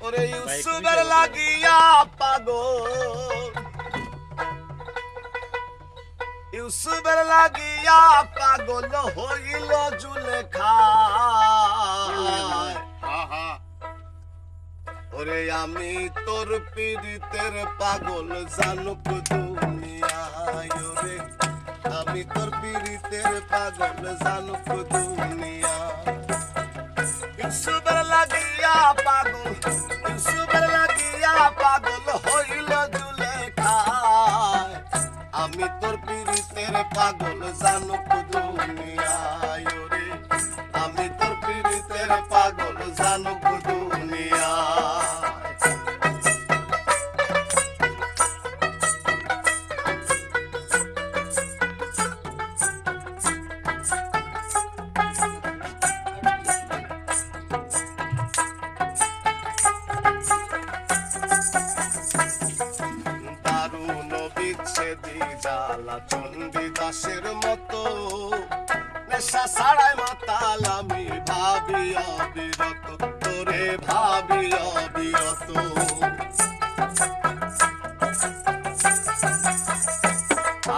ওরে ইউসুফের লাগিয়া পাগল, ইউসুফের লাগিয়া পাগল হইল জুলেখা। ওরে আমি তোর পীড়িতের পাগল জানুক দুনিয়ায়, ওরে আমি তোর পীড়িতের পাগল জানুক দুনিয়া। ইউসুফের লাগিয়া পাগল, ইউসুফের লাগিয়া পাগল হইল জুলেখা। আমি তোর পীড়িতের পাগল জানুক দুনিয়ায়, ওরে আমি তোর পীড়িতের পাগল জানুক দুনিয়া। জ্বালা চণ্ডীদাসের মতো নেশা ছাড়াই মাতাল আমি ভাবি অবিরত, তোরে ভাবি অবিরত।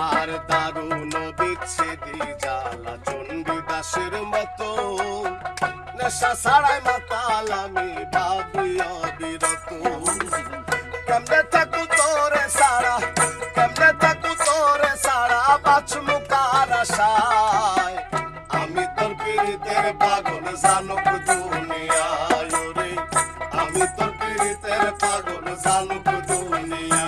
আর দারুণ বিচ্ছেদি জ্বালা চণ্ডীদাসের মতো নেশা ছাড়াই মাতাল আমি ভাবি অবিরত। কেমনে থাকু তোরে সারা, কেমনে থাকু তোরে সারা বাঁচমু কার আশায়। আমি তোর পীড়িতের পাগল জানুক দুনিয়ায়, ওরে আমি তোর পীড়িতের পাগল জানুক দুনিয়া।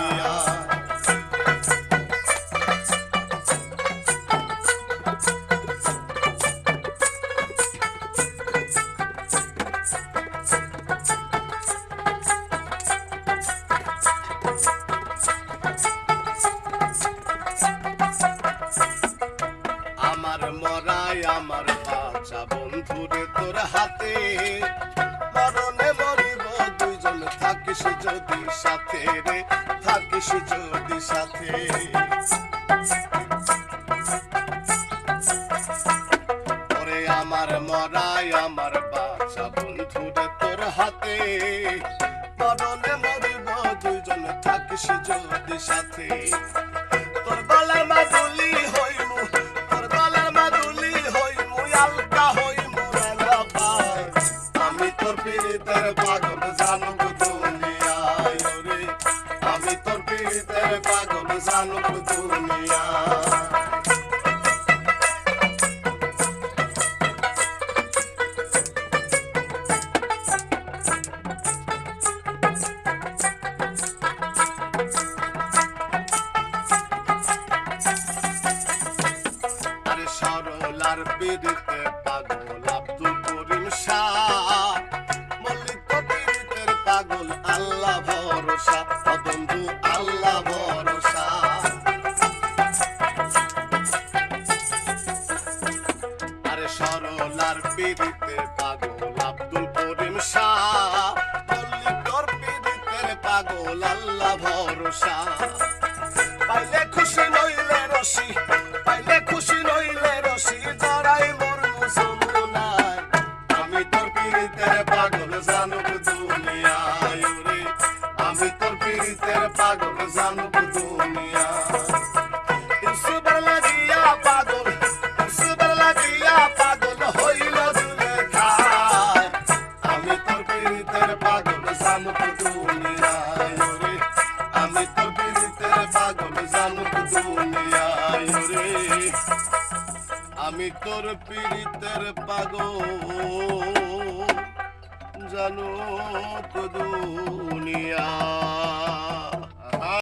আমার মরাই আমার বাচ্চা বন্ধুরে তোর হাতে, মরণে মরিব দুইজন থাকিস যদি সাথে রে, থাকিস যদি সাথে। ওরে আমার মরাই আমার বাচ্চা বন্ধুরে তোর হাতে, মরণে মরিব দুইজন থাকিস যদি সাথে। তোর গলার মাদুলি হইমু, তোর গলার মাদুলি হইমু, আলকা হইমু রেলা পায়। আমি তোর পীড়িতের পাগল জানুক দুনিয়ায়, ওরে আমি তোর পীড়িতের পাগল জানুক দুনিয়া। সরলার পীড়িতে পাগল আব্দুল করিম শাহ, মল্লিক পীড়িতের পাগল আল্লাহ ভরসা, বন্ধু আল্লাহ ভরসা। আরে সরলার পীড়িতে পাগল আব্দুল করিম শাহ, মল্লিক পীড়িতের পাগল আল্লাহ ভরসা। পাইলে খুশি নইলে রশি, পাইলে খুশি নইলে রশি জড়াই মোর মুসলমানায়। আমি তোর পীড়িতের পাগল জানুক দুনিয়ায়, ওরে আমি তোর পীড়িতের পাগল জানুক দুনিয়া। ইউসুফের লাগিয়া পাগল, ইউসুফের লাগিয়া পাগল হইল জুলেখা। আমি তোর পীড়িতের পাগল জানুক দুনিয়ায়, ওরে আমি তোর পীড়িতের পাগল জানুক দুনিয়ায়, ওরে আমি তোর পীড়িতের পাগল জানুক দুনিয়া।